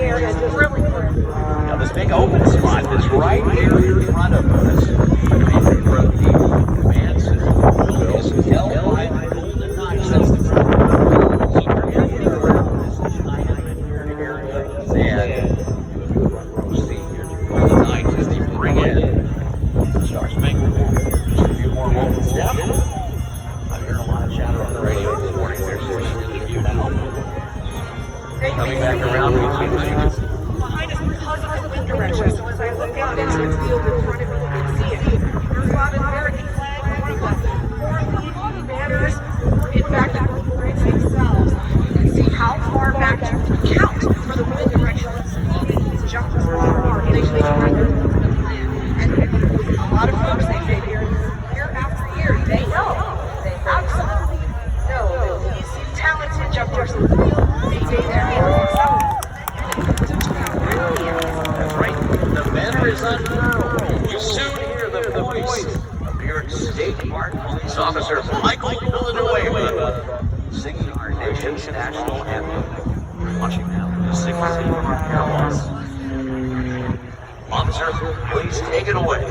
air is really good. Now this big open spot is right here in front of us. From the command system is held by the Golden Knights. That's the front. So you're getting around this giant area, and we'll see here. Golden Knights as they bring in. Starts making just a few more moments. Yeah. I'm hearing a lot of chatter on the radio this morning. There's an interview now. Coming back around between the Behind us because of the wind direction. So as I look out into the field in front of me, you can see it. There's a lot of American flag, one of the four leading banners. In fact, the Braves themselves. You can see how far back to count for the wind direction. These jumpers are they have their plan. And a lot of folks, they say year after year, they know. They absolutely know that these talented jumpers will be there. That's right. The banner is unfurled. You soon hear the voice of New York State Park Police Officer Michael Villanueva singing our nation's national anthem. Watching now the 16 Park Airlines. Officer, please take it away.